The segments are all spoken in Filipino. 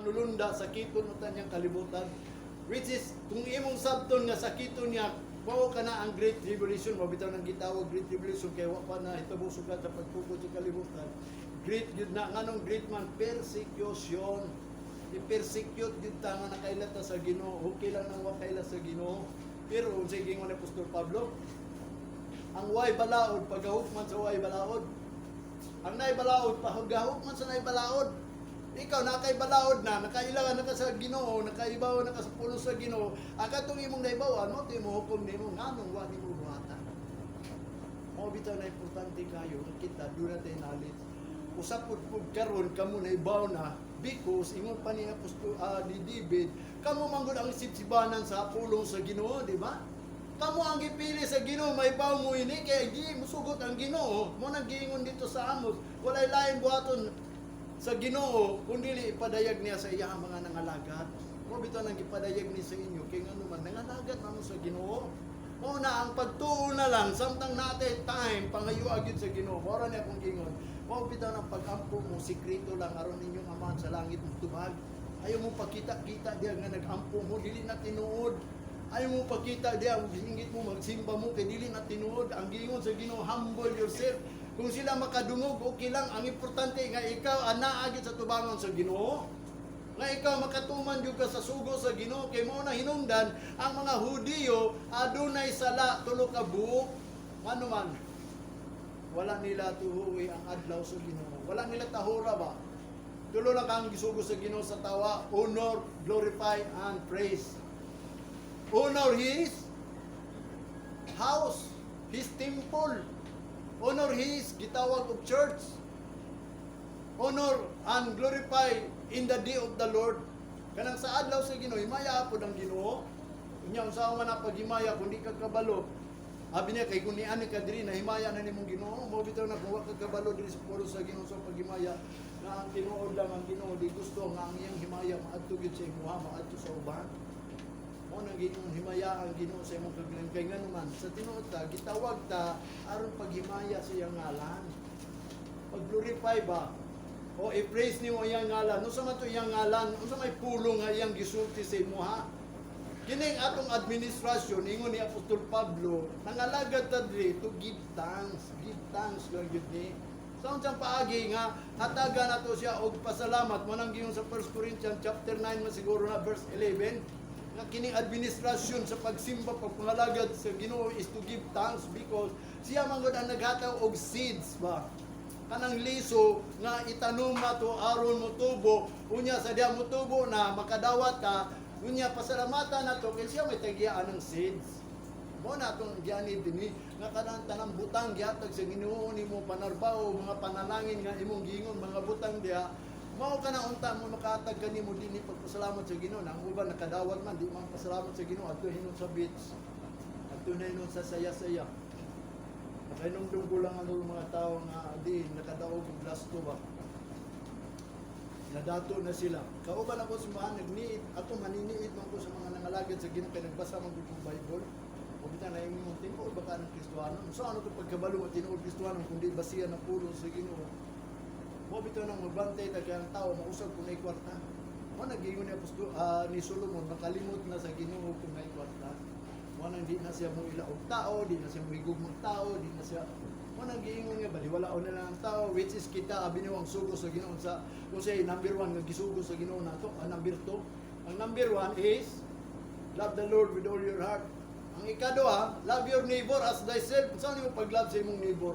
panulunda sakiton utan niyang kalibutan, which is kung imong sabton nga sakiton niya mao kana ang Great Tribulation, mabitaw nang gitawag Great Tribulation kay wa pa na hitabo sugat sa pagtukod sa kalibutan. Great yun na nganong great man persecution, i-persecute yun ta nga nakailata sa Ginoo, okay lang nang wa kaila sa Ginoo. Pero sige nga ni Apostol Pablo, ang way balaod pagahukman sa way balaod, ang nay balaod pagahukman sa nay balaod. Ikaw nakay balaod na, nakailangan na ka sa Ginoo, nakaibaw na ka sa pulo sa Ginoo, akatong imong naibawan mo, ito mo hukom nimo, nganong wa nimo buhatan. Mo bitaw na importante kayo, kita doon natin knowledge. Usapod po karon kamo naibaw na, because imong pa ni Apostol ni David, kamo manggod ang sipsibanan sa pulong sa Ginoo, di ba? Kamo ang gipili sa Ginoo, may baw mo ini, kaya di musugot ang Ginoo, mo nang giingon dito sa Amos, walay lain buhaton sa Ginoo kundi ipadayag niya sa iyang mga nangalagad. Mo bitaw nang ipadayag ni sa inyo kay ngano man nangalagad man sa Ginoo. Mo na ang pagtuo na lang samtang natin time pangayo agid sa Ginoo. Mora ni akong gingon. Mo bitaw nang pag-ampo mo sikreto lang aron ninyong Ama sa langit tubag. Ayaw mo pakita-kita diya nga nag-ampo mo dili na tinuod. Ayaw mo pakita diya hingit mo magsimba mo kay dili na tinuod. Ang gingon sa Ginoo, humble yourself. Kung sila makadungog, okay lang. Ang importante nga ikaw anaagit sa tubangon sa Ginoo. Nga ikaw makatuman jud ka sa sugo sa Ginoo. Kay mo na hinungdan ang mga Hudiyo adunay sala tulo ka buok. Ano man, wala nila tuhuwi ang adlaw sa Ginoo. Wala nila tahura ba? Tulo lang kang gisugo sa Ginoo sa tawa. Honor, glorify, and praise. Honor His house, His temple. Honor His gitawag of church. Honor and glorify in the day of the Lord. Kanang sa adlaw sa Ginoo, himaya po ng Ginoo. Unya unsa man na paghimaya kundi ka kabalo. Abi niya kay kun niani ka diri na himaya na nimong Ginoo, mo bitaw na kung wa ka kabalo diri sa pulo sa Ginoo sa paghimaya na ang tinuod lang ang Ginoo di gusto nga ang iyang himaya maadto gid sa imuha, maadto sa uban. Mo nang gingon himaya ang Ginoo sa imong kagalingon kay ngano man sa tinuod ta gitawag ta aron paghimaya sa iyang ngalan. Pag-glorify ba o i-praise nimo iyang ngalan. Unsa man to iyang ngalan? Unsa may pulong nga iyang gisulti sa imuha? Kining atong administrasyon ingon ni Apostol Pablo, nangalagad ta diri to give thanks lang gyud ni. Sa unsang paagi nga hatagan nato siya og pasalamat mo nang giyon sa 1 Corinthians chapter 9 man siguro na verse 11. Nga kining administrasyon sa pagsimba pagpangalagad sa Ginoo is to give thanks because siya man gud ang naghataw og seeds ba kanang liso nga itanuma to aron mo tubo unya sa diha mo tubo na makadawat ka unya pasalamatan nato kay siya may tagian ng seeds mo na tong giani dinhi nga kanang tanang butang gihatag sa Ginoo nimo panarbaho mga panalangin nga imong giingon mga butang diha. Mao ka na unta mo makatag kanimo dinhi pagpasalamat sa Ginoo. Nang uban nakadawat man di man pasalamat sa Ginoo adto hinon sa beach. Adto na hinon sa saya-saya. Nakainumdum ko lang ang mga tao nga di nakadaog og gasto ba. Nadato na sila. Kauban ako sa mga nagniit, ako maniniit man ko sa mga nangalagad sa Ginoo kay nagbasa man ko ng Bible. O bitaw na imong tinuod ba ka ng Kristiyano? So ano to pagkabalo mo tinuod Kristiyano kundi basiya ng pulo sa Ginoo. Mo bitaw nang magbantay ta kay ang tao mausab kun ay kwarta. Mo nagingon ni Apostol ni Solomon makalimot na sa Ginoo kun ay kwarta. Mo nang di na siya mo ilaog tao, di na siya mo igugmong tao, di na siya mo nang giingon nga baliwalaon na lang ang tao which is kita abi niyo ang sugo sa Ginoo sa kung say number 1 nga gisugo sa Ginoo nato, ang number 2. Ang number 1 is love the Lord with all your heart. Ang ikaduha, love your neighbor as thyself. Saan mo pag-love sa imong neighbor?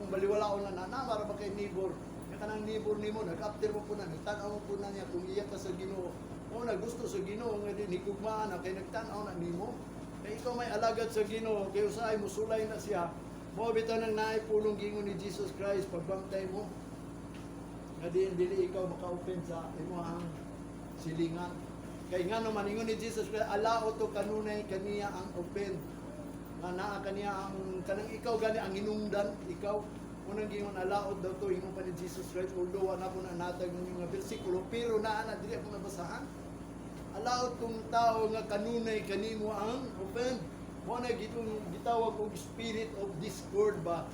Kung baliwalaon na mara ba kay neighbor? Kanang neighbor nimo nag-after mo po na nagtan-aw mo po na niya kung iya ka sa Ginoo o nagusto sa Ginoo nga din higugmaan na kay nagtan-aw na nimo kay ikaw may alagad sa Ginoo kay usahay mo sulay na siya mo bitaw nang naay pulong gingon ni Jesus Christ pagbantay mo nga dili ikaw maka-open sa imong silingan kay ngano man ingon ni Jesus Christ alao to kanunay kaniya ang open nga naa kaniya ang kanang ikaw gani ang hinungdan ikaw. Unang gingon alaod daw to ingon pa ni Jesus Christ although ana ko na natag ninyo nga bersikulo pero naa na dili ako nabasahan. Alaod tong tao nga kanunay kanimo ang open. Mo na gitawag og spirit of discord ba.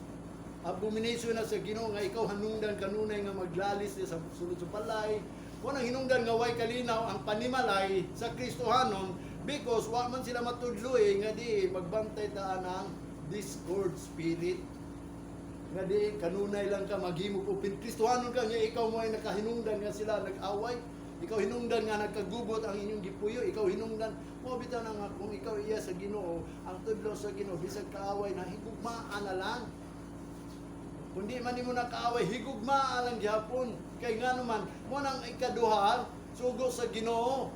Abomination na sa Ginoo nga ikaw hanungdan kanunay nga maglalis sa sulod sa balay, Mo nang hinungdan nga way kalinaw ang panimalay sa Kristohanon because wa man sila matudloy nga di magbantay ta ng discord spirit. Nga di kanunay lang ka maghimo ko Kristohanon ka nga ikaw mo ay nakahinungdan nga sila nag-away. Ikaw hinungdan nga nagkagubot ang inyong gipuyo, ikaw hinungdan mo bitaw na nga kung ikaw iya sa Ginoo, ang tudlo sa Ginoo bisag kaaway na higugmaan na lang. Kundi man nimo nakaaway higugmaan lang gyapon. Kay nga naman mo nang ikaduha sugo sa Ginoo.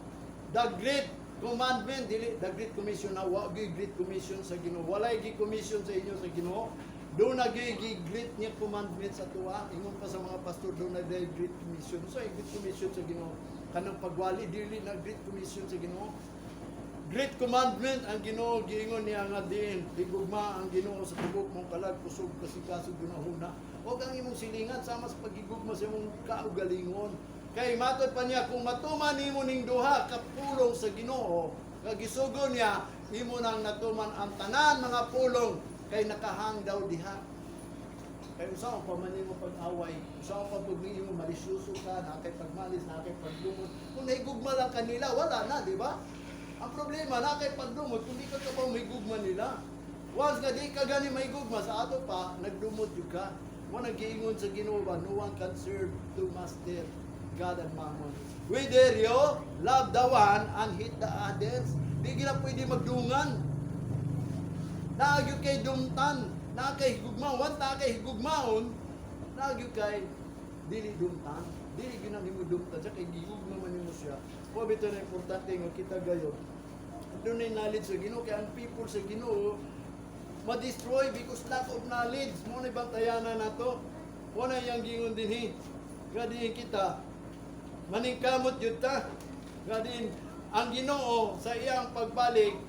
The great commandment dili the great commission na wa gyud great commission sa Ginoo. Walay gi commission sa inyo sa Ginoo. Do na gi great niya commandment sa tuwa. Ingon pa sa mga pastor do na great commission. So great commission sa Ginoo kanang pagwali dili na great commission sa Ginoo. Great commandment ang Ginoo giingon niya nga din higugma ang Ginoo sa tubok mong kalag kusog kasikasog gunahuna. O ang imong silingan sama sa pagigugma sa imong kaugalingon. Kay matod pa niya kung matuman nimo ning duha ka pulong sa Ginoo, kagisugon niya imo nang natuman ang tanan mga pulong kay nakahang daw diha. Kay usaw pa man nimo pag-away, usaw pa pag nimo malisyoso ka, na kay pagmalis, na kay pagdumot. Kung nahigugma lang kanila, wala na, di ba? Ang problema na kay pagdumot, kung di ka pa may gugma nila. Once nga di ka gani may gugma sa ato pa, nagdumot yung ka. Mo nag-iingon sa Ginoo ba, no one can serve two master, God and Mammon. Whether you love the one and hate the others, di gila pwede magdungan. Naagyo kay dumtan, na kay higugmaon, na kay higugmaon, naagyo kay dili dumtan. Dili gyud nimo dumtan, sa kay gihugma man nimo siya. Mo bito na importante nga kita gayon. Doon na knowledge sa Ginoo, kaya ang people sa Ginoo ma-destroy because lack of knowledge. Mo na bantayanan nato. Mo na yang gingon dinhi. Gadiin kita maningkamot jud ta. Gadin ang Ginoo sa iyang pagbalik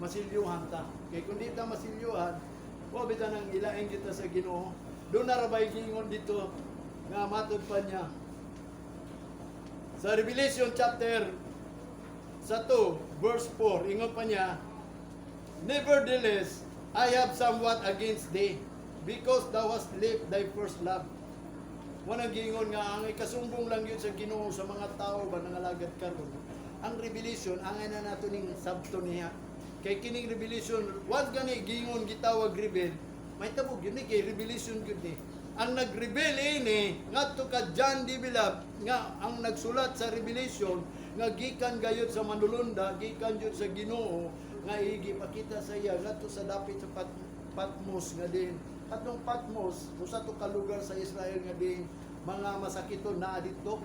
masilyuhan ta. Kay kun di ta masilyuhan, mo bitan ang ilain kita sa Ginoo. Doon na rabay gingon dito nga matod pa niya. Sa Revelation chapter 2 verse 4, ingon pa niya, nevertheless, I have somewhat against thee, because thou hast left thy first love. Wanang gingon nga ang ikasumbong lang yun sa Ginoo sa mga tao ba nangalagad karon. Ang revelation angay na nato ning sabto niya. Kay kining revelation, once gani gingon gitawag rebel, may tabog yun kay revelation gyud ni. Ang nag-rebel ini ngadto ka John D. Bilab nga ang nagsulat sa revelation nga gikan gayud sa manulunda, gikan jud sa Ginoo nga igipakita sa iya ngadto sa dapit sa Patmos nga din. Atong Patmos usa to ka lugar sa Israel nga din mga masakiton naa dito.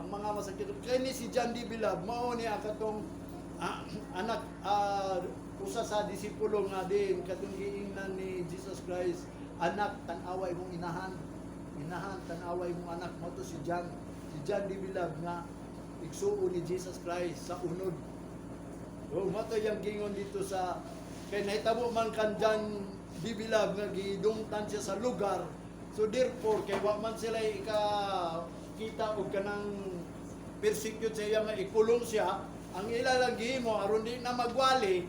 Ang mga masakiton kay ni si John D. Bilab mao ni katong anak usa sa disipulo nga din katong giingnan ni Jesus Christ. Anak, tanaway mong inahan. Inahan, tanaway mong anak mo to si John D. Bilab nga igsuo ni Jesus Christ sa unod. O mato yung gingon dito sa kay nahitabo man kan John D. Bilab nga gidungtan siya sa lugar. So therefore kay wa man sila kita og kanang persecute sa iya nga ikulong siya, ang ilalang gihimo aron di na magwali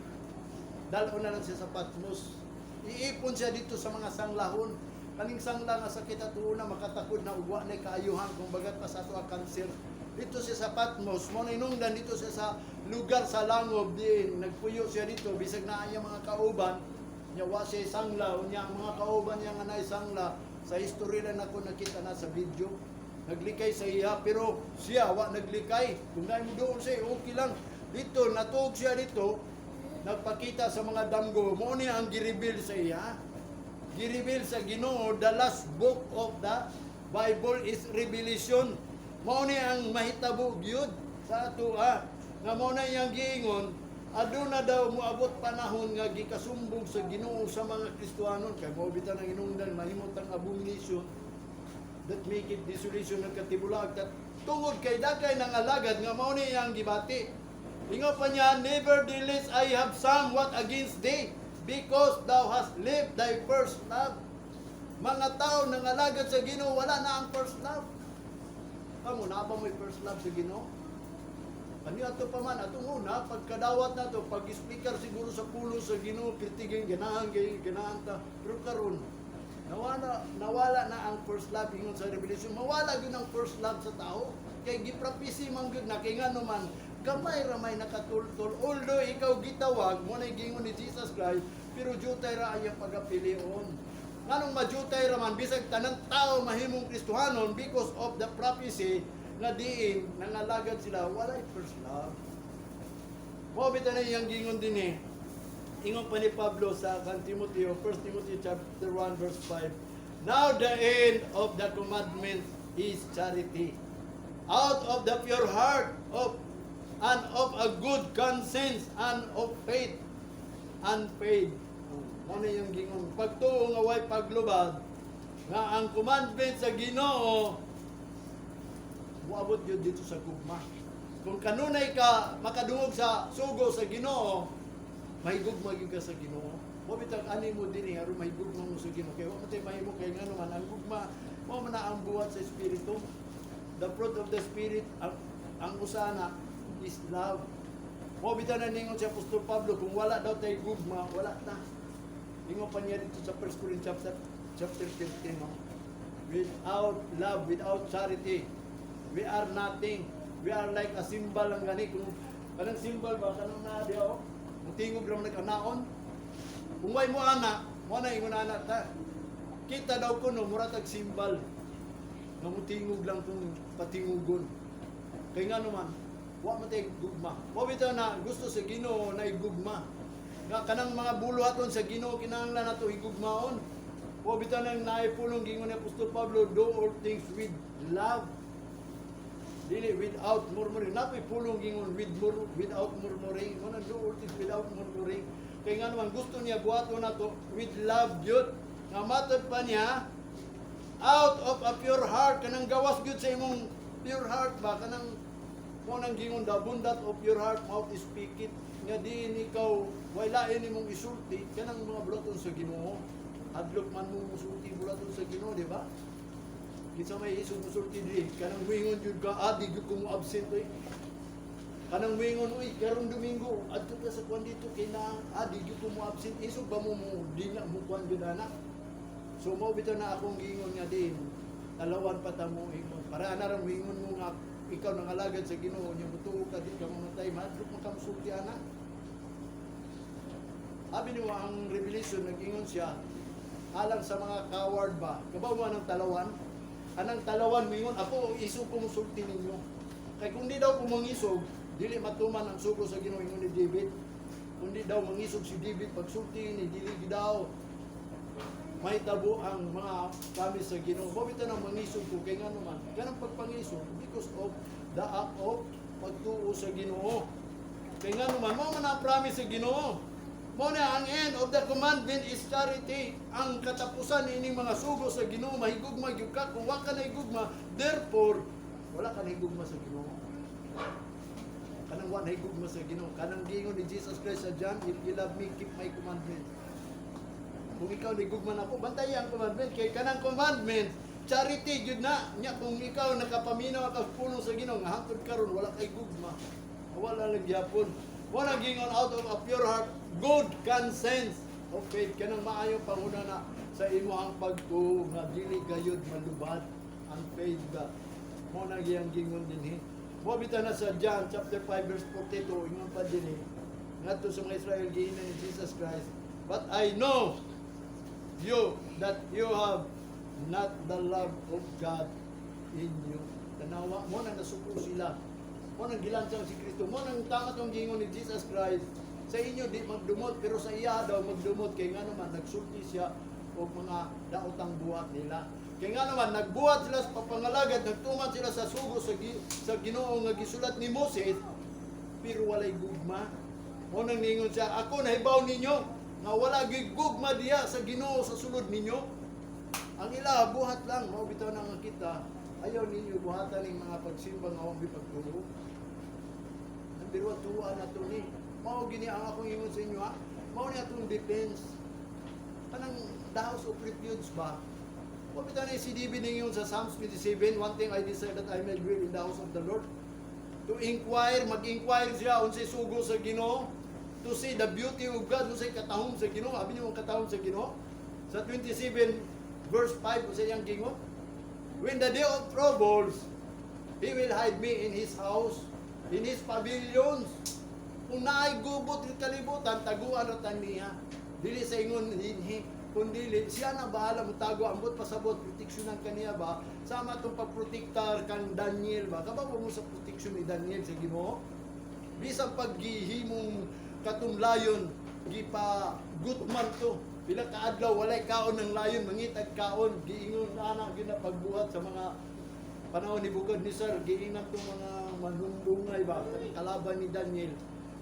dalon na lang siya sa Patmos. Iipon siya dito sa mga sanglahon. Kaning sangla nga sakit at una makatakod na ugwa na kaayuhan kung bagat pa sa ato ang cancer. Dito siya sa Patmos, mo ninungdan dito siya sa lugar sa langob din. Nagpuyo siya dito bisag na ang mga kauban. Nya wa siya sangla, unya ang mga kauban niya nga naay sangla. Sa history lang ako nakita na sa video. Naglikay sa iya pero siya wa naglikay. Kung naay mo doon siya okay lang. Dito natuog siya dito. Nagpakita sa mga damgo, mo ni ang gireveal sa iya. Gireveal sa Ginoo, the last book of the Bible is Revelation. Mo ni ang mahitabo gyud sa ato nga mo na iyang giingon, aduna daw moabot panahon nga gikasumbong sa Ginoo sa mga Kristiyanon kay mo bitan ang inungdan mahimot ang abomination that make it desolation ng katibulag tungod kay dagay nang alagad nga mao ni iyang gibati. Ingon pa niya, nevertheless I have somewhat against thee, because thou hast left thy first love. Mga tao nangalagad sa Ginoo, wala na ang first love. Kamu na ba mo first love sa Ginoo? Ano ato pa man, atong una, pagkadawat na to, pag-speaker siguro sa pulo sa Ginoo, kritigin, ganahan ta. Pero karon, Nawala na ang first love ingon sa Revelation. Mawala gyud ang first love sa tao. Kay giprophecy man gyud na kay ngano man gamay ramay nakatultol. Although ikaw gitawag mo na gingon ni Jesus Christ, pero jutay ra ayang pagapilion. Nganong majutay ra man bisag tanang tao mahimong Kristohanon because of the prophecy nga diin nangalagad sila walay first love. Mo bitan na iyang gingon dinhi. Ingon pa ni Pablo sa Timoteo, 1 Timothy chapter 1 verse 5. Now the end of the commandment is charity. Out of the pure heart and of a good conscience and of faith and faith. Ano yung gingon? Pagtuo nga way paglubad nga ang commandment sa Ginoo moabot yun dito sa gugma. Kung kanunay ka makadungog sa sugo sa Ginoo, mahigugma gyud ka sa Ginoo. Mo bitag ani mo dinhi aron mahigugma mo sa Ginoo. Kay wa matay mahimo kay ngano man ang gugma mao man na ang buhat sa espiritu. The fruit of the spirit ang usana is love. Mo bitaw na ningon si Apostol Pablo kung wala daw tay gugma, wala ta. Ingon pa niya dito sa 1 Corinthians chapter 15 no. Without love, without charity, we are nothing. We are like a symbol lang gani kung kanang symbol ba kanang na diha mutingog ra man naganaon. Kung way mo ana, mo na ingon ana ta. Kita daw kuno mura tag symbol. Nga mutingog lang kung patingugon. Kay ngano man, wa man tay gugma. Mo bitaw na gusto sa Ginoo na igugma. Nga kanang mga buluhaton sa Ginoo kinahanglan nato igugmaon. Mo bitaw nang naipulong gingon ni Apostol Pablo, do all things with love. Dili without murmuring. Napoy pulong gingon without murmuring. Mo do all things without murmuring. Kay nga naman gusto niya buhaton nato with love gyud. Nga matod pa niya out of a pure heart kanang gawas gyud sa imong pure heart ba kanang mo nang gingon the abundance of your heart mouth speak it. Nga diin ikaw wala imong isulti kanang mga bulaton sa Ginoo. Adlok man mo musulti bulaton sa Ginoo, di ba? Kinsa may isog musulti diri kanang wingon jud ka adi gyud ko mo absent oy. Kanang wingon oy karong Domingo adto ka sa kwan dito kay na adi gyud ko mo absent isog ba mo di na mo kwan jud ana. So mo bitaw na akong gingon nga din talawan pa ta mo ingon para ana ra wingon mo nga ikaw nangalagad sa Ginoo nya mutuo ka di ka mamatay madlok mo ka musulti ana. Abi ni ang Revelation nag-ingon siya alang sa mga coward ba kabaw mo anang talawan. Anang talawan mingon ako isog ko musulti ninyo. Kay kung di daw ko mangisog, dili matuman ang sugo sa Ginoo ingon ni David. Kung di daw mangisog si David pagsulti ni dili daw may tabo ang mga kami sa Ginoo. Mabita nang mangisog ko kay ngano man. Kanang pagpangisog because of the act of pagtuo sa Ginoo. Kay ngano man mao man ang promise sa Ginoo. Mo na ang end of the commandment is charity. Ang katapusan ining mga sugo sa Ginoo mahigugma gyud ka kung wa ka na higugma, therefore wala ka na higugma sa Ginoo. Kanang wa na higugma sa Ginoo. Kanang gingon ni Jesus Christ sa John, if you love me, keep my commandment. Kung ikaw higugma na ako, bantayan ang commandment kay kanang commandment charity gyud na. Nya kung ikaw nakapaminaw ka pulong sa Ginoo nga hangtod karon wala kay gugma. Wala lang gyapon. Wala gingon out of a pure heart, good conscience of faith. Kanang maayong panguna na sa imo ang pagtuo nga dili gayud malubad ang faith ba. Mo na giyang gingon dinhi. Mo bitaw na sa John chapter 5 verse 42 ingon pa dinhi. Ngadto sa mga Israel giinan ni Jesus Christ. But I know you that you have not the love of God in you. Tanawa mo na nasuko sila. Mo nang gilansang si Kristo. Mo nang tama tong gingon ni Jesus Christ. Sa inyo di magdumot pero sa iya daw magdumot kay ngano man nagsulti siya og mga daotang buhat nila. Kay ngano man nagbuhat sila sa papangalagad, nagtuman sila sa sugo sa Ginoo nga gisulat ni Moses pero walay gugma. Mo nang ningon siya, ako nahibaw ninyo nga wala gyud gugma diha sa Ginoo sa sulod ninyo. Ang ila buhat lang mao bitaw na nga kita. Ayaw ninyo buhatan ng mga pagsimba nga wag pagtuo. Ang biro tuwa na to ni. Mao gini ang akong ingon sa inyo ha. Mao ni atong defense. Kanang the house of refuge ba? Wa bitaw na si David ningon sa Psalms 27, one thing I desire that I may dwell in the house of the Lord. To inquire, mag-inquire siya unsay sugo sa Ginoo. To see the beauty of God, unsay katahom sa Ginoo. Abi niyo ang katahom sa Ginoo. Sa 27 verse 5 sa iyang gingon. When the day of troubles, He will hide me in His house, in His pavilions. Kung naay gubot ng kalibutan, taguan ratan niya. Dili sa ingon hinhi, kundi siya na bahala mo tago, ambot pasabot, proteksyonan kaniya ba? Sama itong pagprotektar kang Daniel ba? Kabago mo sa proteksyon ni Daniel sa Ginoo? Bisang paghihimong katong layon, gipa gutman to. Pila kaadlaw walay kaon ng layon, mangitag kaon, giingon ana ginapagbuhat sa mga panahon ni Bukadnezar, giingan tong mga manumbungay ba kalaban ni Daniel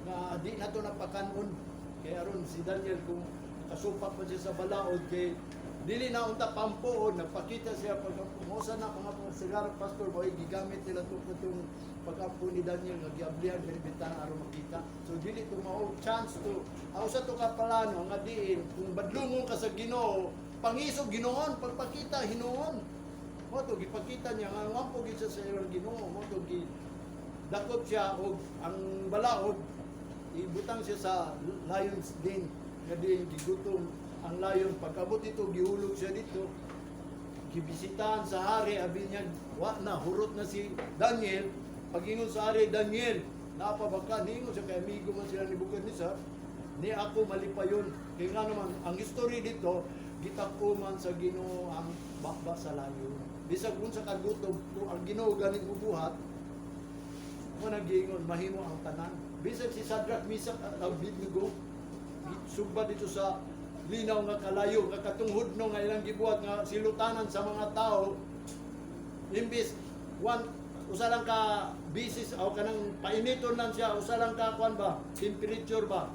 na di na to napakanon. Kaya aron si Daniel kung kasupak pa siya sa balaod kay dili na unta pampuon, nagpakita siya pagkapumosa na mga sigar pastor boy gigamit nila itong pagkampo ni Daniel nga giablihan diri bintana aron makita. So dili to mao chance to sa to ka plano nga diin kung badlungon ka sa Ginoo, pangisog Ginoon, pagpakita Hinuon. Mo to gipakita niya nga ngampo gid sa iyang Ginoo, mo to gi dakop siya og ang balaod ibutang siya sa lion's den nga diin gigutom ang lion. Pagkabot dito gihulog siya dito, gibisitahan sa hari, abi niya wa na hurot na si Daniel. Pagingon sa hari, Daniel napabaka ningon siya kay amigo man sila ni Bukadnezar, ni ako malipayon. Kaya nga naman ang history dito gitakuman sa Ginoo ang bakba sa layon. Bisag unsa kagutom kung ang Ginoo ganing bubuhat mo nagingon mahimo ang tanan. Bisag si Shadrach, Meshach at Abednego sugba dito sa linaw nga kalayo nga katunghod no nga ilang gibuhat nga silutanan sa mga tao, imbis usa lang ka bisis o kanang painiton lang siya, usa lang ka kuan ba temperature ba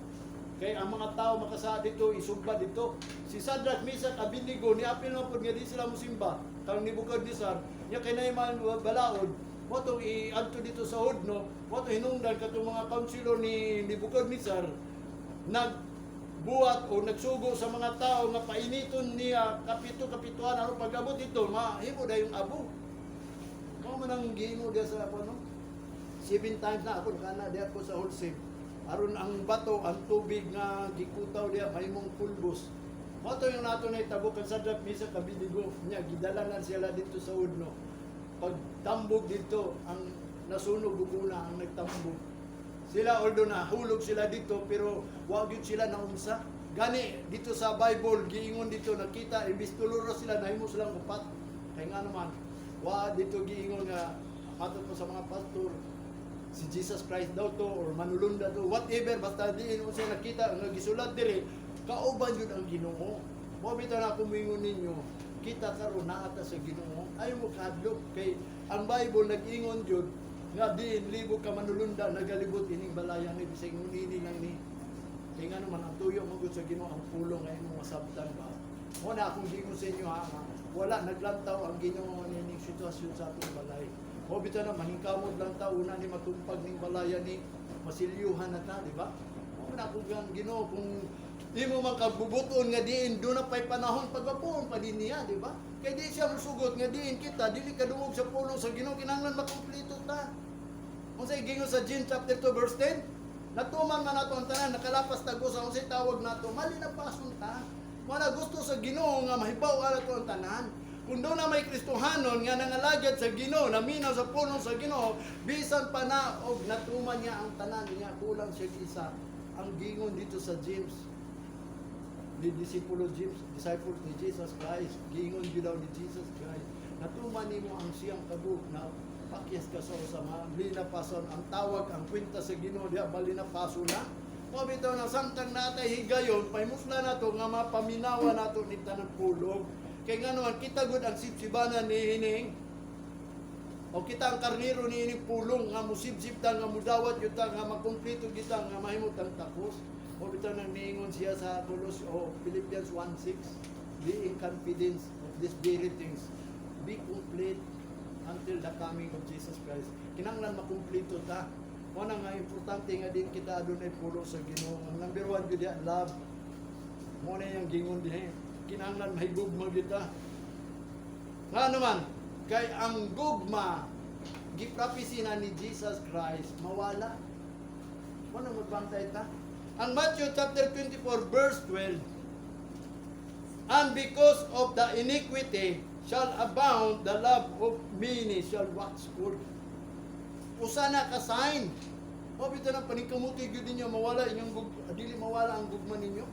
kay ang mga tao makasa dito isugba dito. Si Shadrach, Meshach, Abednego ni apil na pud nga di sila musimba kang ni Bukadnezar nya kay nahiman balaod mo to iadto dito sa hodno, mo to hinungdan katong mga councilor ni Bukadnezar nagbuhat o nagsugo sa mga tao nga painiton niya kapituan aron pag-abot dito mahimo da yung abo. Mo man ang gihimo dia sa ako no 7 times na ako kana diha ko sa Holsip aron ang bato ang tubig nga gikutaw diha mahimong pulbos. Mo to yung nato na itabok kan Shadrach, Meshach, Abednego nya gidalanan sila dito sa hodno. Pagtambog dito ang nasunog guguna ang nagtambog. Sila although nahulog sila dito pero wa gyud sila naunsa. Gani dito sa Bible giingon dito nakita imbis tuluro sila nahimo silang upat. Kay nga naman wa dito giingon nga ato pa sa mga pastor si Jesus Christ daw to or manulunda to whatever basta diin unsa nakita nga gisulat diri kauban jud ang Ginoo. Mo bitaw na kumingon ninyo kita karon naa ta sa Ginoo ayo mo kadlok kay ang Bible nag-ingon jud nga diin libo ka manulunda nagalibot ining balayan ni bisig ngunini lang ni kay nga naman ang tuyo mo sa Ginoo ang pulong nga imong masabtan ba. Mo na akong gingon sa inyo ha wala naglantaw ang Ginoo nining sitwasyon sa atong balay. Mo bitaw na maningkamod lang ta una ni matumpag ning balayan ni masilyuhan na ta, di ba? Mo na akong Ginoo kung di mo man kabubuton nga diin do na pay panahon pagbapuon pa din niya, di ba? Kay di siya musugot nga diin kita dili ka dungog sa pulong sa Ginoo kinahanglan makumpleto ta. Unsay gingon sa John chapter 2 verse 10? Natuman man nato ang tanan nakalapas tago sa unsay tawag nato mali na pasun ta. Wala gusto sa Ginoo nga mahibaw ala to ang tanan. Kung doon na may Kristohanon nga nangalagad sa Ginoo, naminaw sa pulong sa Ginoo, bisan pa na og natuman niya ang tanan niya kulang siya isa. Ang gingon dito sa James ni disciple ni Jesus Christ, gingon gyud daw ni Jesus Christ, natuman nimo ang siyang kabuk na pakyas ka sa usama, linapason ang tawag ang kwenta sa Ginoo diha balinapaso na. Mo bitaw na samtang natay higayon, paymusla nato nga mapaminawa nato ni tanang pulong. Kay nga naman kita gud ang sipsibanan ni hining o kita ang karnero ni hining pulong nga musibsib ta nga mudawat yun ta nga makumpleto kita nga mahimot ang tapos. O bitaw nang niingon siya sa Colos o Philippians 1:6, being confident of these very things, be complete until the coming of Jesus Christ. Kinahanglan makumpleto ta. Mo na nga importante nga din kita adunay pulo sa Ginoo. Ang number 1 gyud ya love. Mo na yang gingon dinhi. Kinahanglan mahigugma kita. Nga naman kay ang gugma giprapisi na ni Jesus Christ mawala. Mo na magbantay ta. Ang Matthew chapter 24 verse 12. And because of the iniquity shall abound, the love of many shall wax cold. Usa na ka sign. O bitaw na paningkamuti gyud ninyo mawala inyong dili mawala ang gugma ninyo.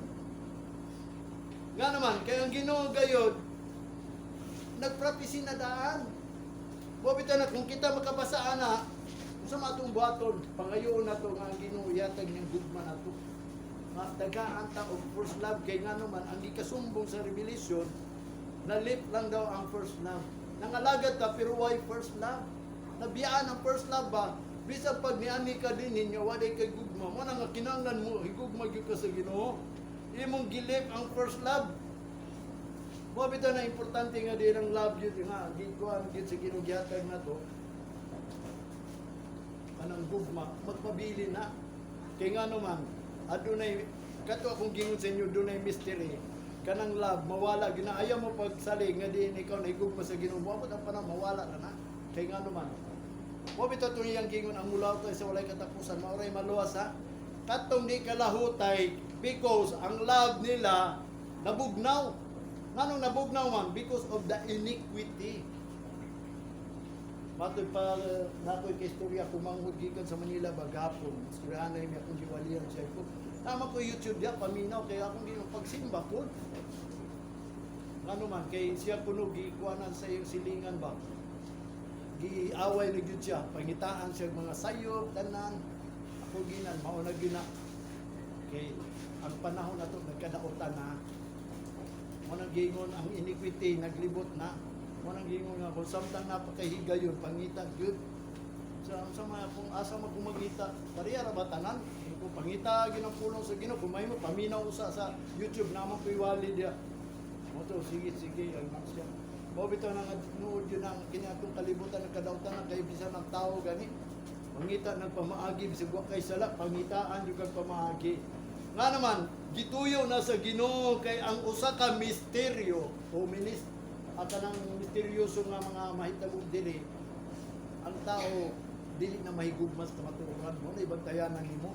Nga naman kay ang Ginoo gayod nagprophecy na daan. O bitaw na kung kita makabasa ana usa matong buhaton pangayoon nato nga ang Ginoo yatag ning gugma nato. Tagaan ta og first love kay nga naman ang gikasumbong sa Revelation na lip lang daw ang first love. Nangalagad ta pero why first love? Nabiyaan ang first love ba? Bisag pag niani ka din ninyo waday kay gugma mo nang kinahanglan mo higugma gyud ka sa Ginoo. Imong gilip ang first love. Mo bitaw na importante nga din ang love gyud nga gikuan gyud sa Ginoo gihatag nato. Anang gugma magpabili na. Kay nga naman adunay kato akong gingon sa inyo dunay mystery kanang love mawala ginaayaw mo pagsalig nga diin ikaw naigugma sa Ginoo mo ang panahon mawala na kay nga naman mo bitaw tong iyang gingon ang mulaw to sa walay katapusan maoray maluwas ha katong di kalahutay because ang love nila nabugnaw nganong nabugnaw man because of the iniquity. Matod pa nakoy kay istorya kumanghod gikan sa Manila bagapon. Istoryahan na mi akong giwalian siya ko. Tama ko YouTube dia paminaw kay akong ginong pagsimba ko. Ngano man kay siya kuno gikuanan sa iyong silingan ba. Giaway na gyud siya, pangitaan siya mga sayop tanan. Ako ginan mao na gina. Kay ang panahon nato nagkadaotan na. Mo nang gingon ang iniquity naglibot na. Manang gingon nga kung samtang napakahigayon pangita gyud sa mga kung asa magumagita pariya ra ba tanan kung pangita ginang pulong sa Ginoo kung may mo paminaw usa sa YouTube namang piwali dia mo to sige ang siya mo bitaw nang nuod yun ang kiniadtong kalibutan ng kadautan ng kay bisan ng tao gani pangita nagpamaagi bisag wa kay sala pangitaan jud kag pamaagi nga naman gituyo na sa Ginoo kay ang usa ka misteryo o ministro at anang misteryoso nga mga mahitagog dili ang tao dili na mahigugmas sa maturuan mo na ibantayan ng imo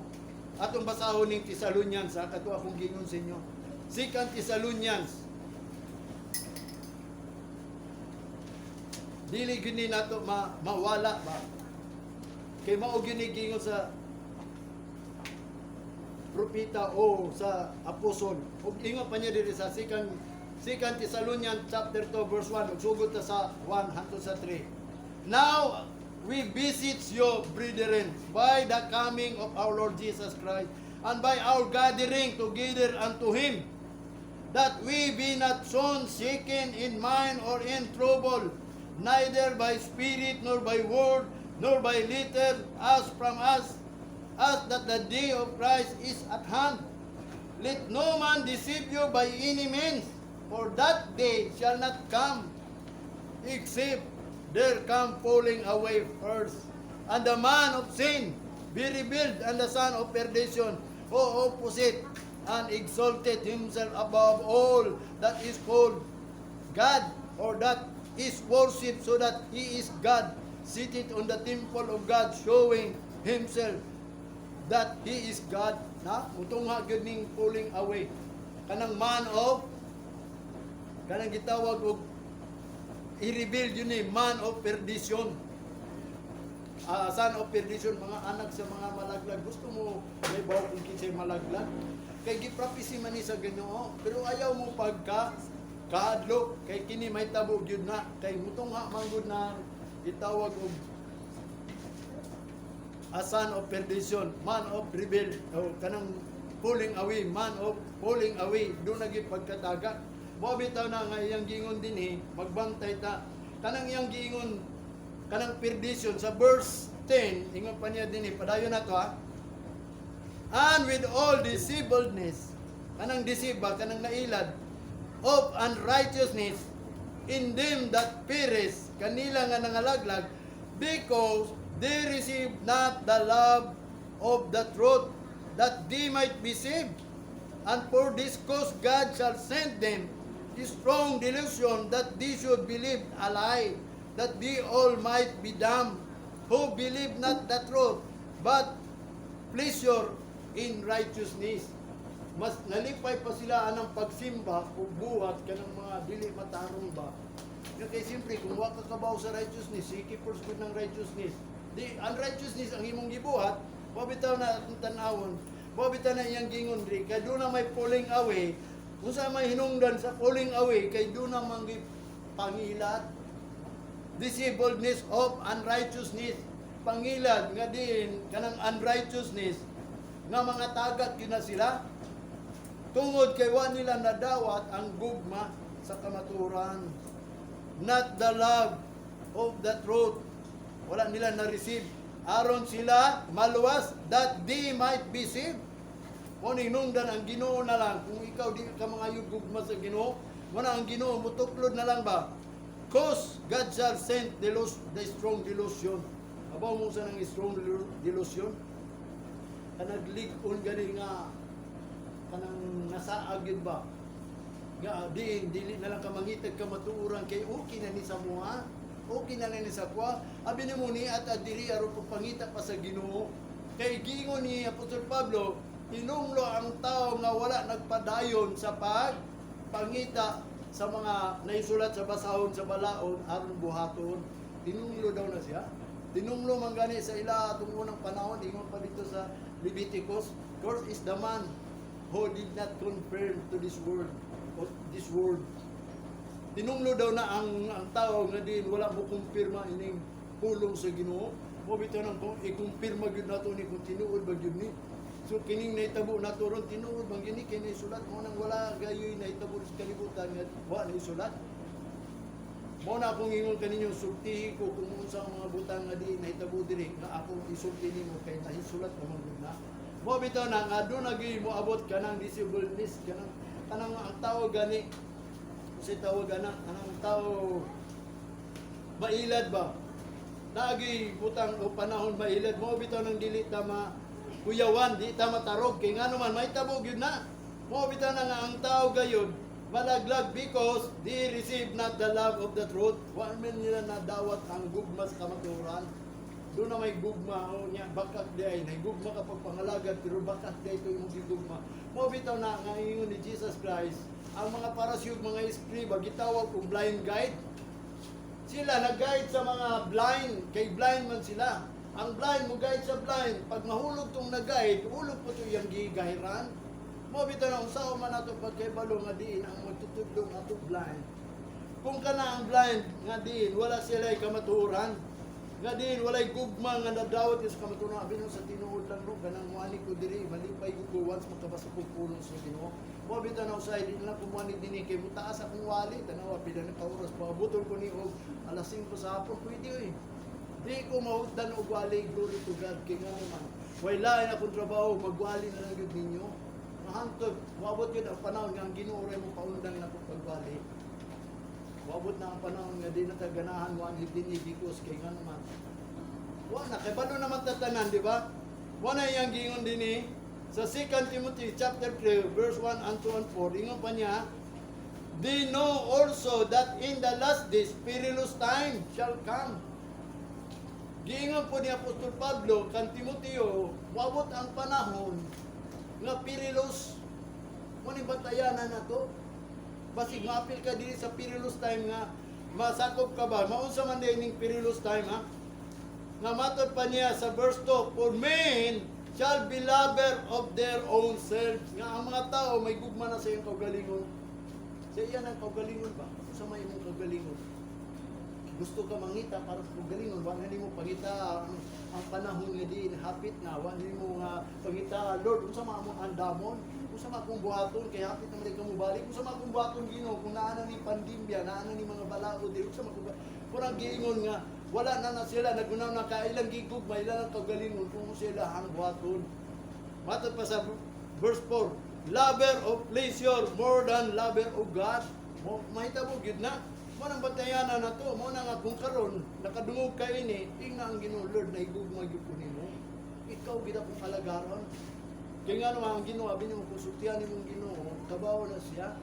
atong basahon ning Thessalonians sa kato akong gingon sa inyo 2 Thessalonians dili gini nato mawala ba kay mao gini gingon sa propeta o sa apostol ug ingon pa niya diri sa 2 Thessalonians chapter 2 verse 1 ugsugod ta sa 1 hangtod sa 3. Now we beseech you brethren by the coming of our Lord Jesus Christ and by our gathering together unto him that we be not soon shaken in mind or in trouble neither by spirit nor by word nor by letter as from us as that the day of Christ is at hand. Let no man deceive you by any means, for that day shall not come, except there come falling away first, and the man of sin be revealed, and the son of perdition, who opposite and exalted himself above all that is called God, or that is worshipped, so that he is God, seated on the temple of God, showing himself that he is God. Na utungha gyud ning falling away kanang man of kanang gitawag og i-reveal yun ni man of perdition, son of perdition, mga anak sa mga malaglag. Gusto mo may bawal kung kinsay malaglag kay giprapisi man ni sa Ginoo pero ayaw mo pagka kaadlok kay kini may tabo gyud na kay mutungha man gud na gitawag og a son of perdition, man of rebel, o kanang falling away, man of falling away, doon naging pagkataga. Bobitaw na nga iyang gingon din magbantay ta. Kanang iyang gingon, kanang perdition, sa verse 10, ingon pa niya din padayon na to ha. And with all deceivableness, kanang deceive ba, kanang nailad, of unrighteousness, in them that perish, kanila nga nangalaglag, because they receive not the love of the truth, that they might be saved. And for this cause God shall send them a strong delusion, that they should believe a lie, that they all might be damned, who believe not the truth, but pleasure in righteousness. mas nalipay pa sila anang pagsimba o buhat kanang mga dili matarong ba. Nga kay siyempre, kung waka kabaw sa righteousness, seeking first good ng righteousness. Di unrighteousness ang imong gibuhat, mabitaw na atong tanawon, mabitaw na iyang gingon ri, kay doon na may pulling away, kung sa may hinungdan sa pulling away, kay doon na manggi pangilat. Deceivableness of unrighteousness, pangilad nga din kanang unrighteousness nga mga tagat kina sila tungod kay wa nila nadawat ang gugma sa kamaturan, not the love of the truth, wala nila na-receive aron sila maluwas that they might be saved. Mo ninungdan ang Ginoo na lang, kung ikaw di ka mga gugma sa Ginoo, mo na ang Ginoo mutuklod na lang ba, cause God shall send the strong delusion. Abaw mo sa nang strong delusion, kanaglig-on gani nga kanang nasaag yun ba, nga dili na lang ka mangitag ka matuuran kay okay na ni sa mua, okay na ni sa kwa, abi ni mo ni at adiri aron pagpangita pa sa Ginoo. Kay gingon ni Apostol Pablo, tinunglo ang tao nga wala nagpadayon sa pagpangita sa mga naisulat sa basahon sa balaod aron buhaton. Tinunglo daw na siya. Tinunglo man gani sa ila atong unang panahon, ingon pa dito sa Leviticus, "Cursed is the man who did not confirm to this word." Tinunglo daw na ang tao nga din wala mo kumpirma ining pulong sa Ginoo. Mo bitaw nang i-kumpirma gyud nato ni kung tinuod ba gyud ni. So kining nahitabo nato ron tinuod bang gini kay naisulat mo nang wala gayoy nahitabo sa kalibutan nga wa naisulat. Mo na akong ingon kaninyo sultihi ko kung unsa ang mga butang nga di nahitabo diri nga ako isulti nimo kay nahisulat naman gyud na. Mo bitaw na nga do na gyud mo abot kanang disableness kanang ang tao gani kasi tawag anang tao mailad ba nagi butang o panahon mailad mo bitaw nang dili tama kuyawan di tama tarog kay ngano man may tabo gyud na mo bitaw na nga ang tao gayud malaglag because they receive not the love of the truth. Wa man nila nadawat ang gugma sa kamaturan. Doon na may gugma o niya bakak di ay gugma kapag pangalagad pero bakak di ito yung gugma. Mo bitaw na nga ingon ni Jesus Christ ang mga parasyoog, mga eskriba gitawag kong blind guide. Sila nag-guide sa mga blind, kay blind man sila. Ang blind mo guide sa blind, pag mahulog tong nag-guide, hulog po ito yung gigahiran. Mo bitaw na usaw man nato pagkaibalo nga diin ang magtutudlong ato blind. Kung kana ang blind nga diin wala sila kamaturan. Nga din walay gugma nga nadawat sa kamaturan abi sa tinuod lang ro kanang muani ko diri malipay ko once makabasa ko pulong sa Ginoo. Mo bitaw na usay di na kumuani dinhi kay mutaas akong wali tanawa pila na ka oras paabutol ko ni og alas 5 sa hapon pwede oy. Di ko mahutdan og wali, glory to God kay nga man. Wala na akong trabaho magwali na lang gyud ninyo. Mahantod, wabot yun ang panahon nga ang Ginoo ray mo paundang na po pagbali. Wabot na ang panahon nga di na taganahan wa ang libdin ibigos kay nga naman. Wa na kay balo naman tatanan, di ba? Wa na iyang gingon dinhi sa 2 Timothy chapter 3 verse 1 and 2 and 4 ingon pa niya, "They know also that in the last days perilous time shall come." Giingon po ni Apostol Pablo kan Timoteo, wabot ang panahon nga perilous mo ni batayanan na to basig maapil ka diri sa perilous time nga masakop ka ba maunsa man dining perilous time ha nga matod pa niya sa verse 2, "For men shall be lover of their own selves." Nga ang mga tao may gugma na sa iyong kaugalingon. Sa iyan ang kaugalingon ba? Sa may imong kaugalingon. Gusto ka mangita para sa kaugalingon, wala nimo pangita ang panahon nga di hapit na, wala nimo nga pangita, Lord, unsa man among andamon, unsa man akong buhaton kay hapit na man kamo balik, unsa man akong buhaton Ginoo kung naa na ni pandemya, naa na ni mga balaod, di unsa man akong kurang giingon nga wala na sila nagunaw na kailang gigug may ilang kaugalingon kung sila ang buhaton. Matod pa sa verse 4, "Lover of pleasure more than lover of God." Mahitabo gyud na mo nang batayanan na to, mo na nga kung karon nakadungog ka ini, tingnan ang Ginoo, Lord, na igugma gyud ko nimo. Ikaw gid akong kalagaron. Kaya nga naman ang Ginoo, abi nimo konsultihan nimong Ginoo, kabaw na siya.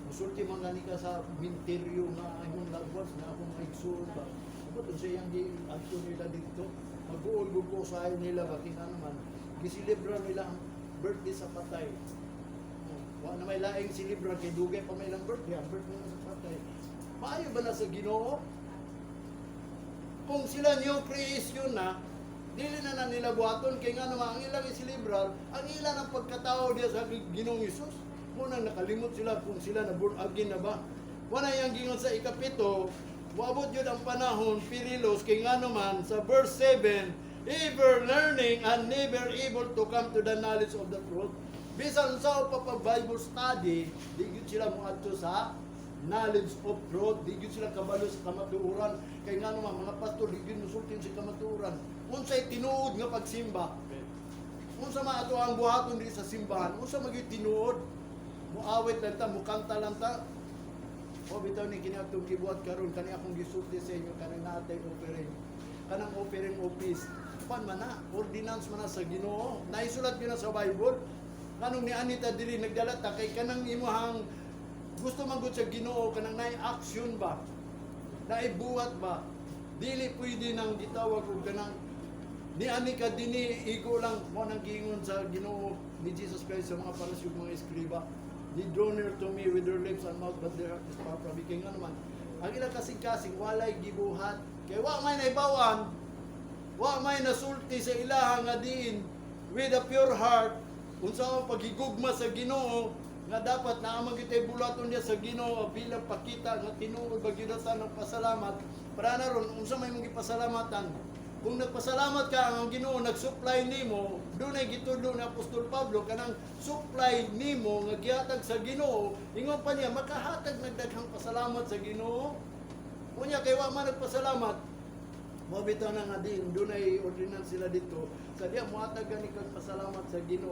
Musulti man gani ka sa minteryo nga imong lagwas na akong maigsuon ba. But sa iyang adto nila dito, mag-uol-gugo sa ayaw nila ba tingnan naman, gisilibra nila ang birthday sa patay. Wa na may laing celebrar kay dugay pa may lang birthday, ang birthday na sa patay. Maayo ba na sa Ginoo? Kung sila new creation na, dili na nila buhaton kay nga naman ang ilang isilibral, ang ilan ang pagkatao diya sa Ginoong Hesus. Muna nakalimot sila kung sila na born again na ba. Wala yang gingon sa ikapito, moabot yun ang panahon, Pirilos, kay nga naman sa verse 7, ever learning and never able to come to the knowledge of the truth. Bisan sa Bible study, di gyud sila moadto sa knowledge of truth, di gyud sila kabalo sa kamatuoran. Kay nga naman mga pastor, di gyud musultin sa kamatuoran. Unsay tinuod nga pagsimba? Unsa man ato ang buhaton di sa simbahan? Unsa magyud tinuod? Muawit lang ta, mukanta lang ta. O bitaw ni kini atong gibuhat karon kani akong gisulti sa inyo kanang natay offering. Kanang offering office. Pan man na, ordinance man na sa Ginoo. Naisulat gyud na sa Bible. Kanong ni Anita dili nagdala ta kay kanang imuhang gusto man gud sa Ginoo kanang naay action ba? Naay buhat ba? Dili pwede nang gitawag og kanang ni ani ka dinhi igo lang mo nang giingon sa Ginoo ni Jesus Christ sa mga pariseo mga eskriba. They draw near to me with their lips and mouth, but their heart is far from me. Kaya nga naman, ang ilang kasing-kasing, walay gibuhat. Kaya wa may naibawan, wa may nasulti sa ilaha nga diin, with a pure heart, unsa ang paghigugma sa Ginoo, nga dapat naamang kitay bulaton niya sa Ginoo, bilang pakita, nga tinuod bagyudatan ng pasalamat, para na ron, unsa may mong ipasalamatan. Kung nagpasalamat ka ang Ginoo nag-supply nimo, dunay gitudlo ni Apostol Pablo kanang supply nimo nga gihatag sa Ginoo, ingon pa niya makahatag nagdaghang pasalamat sa Ginoo. Unya kay wa man nagpasalamat, mo bitaw na nga din dunay ordinance sila dito, sa diya mohatag gani kag pasalamat sa Ginoo.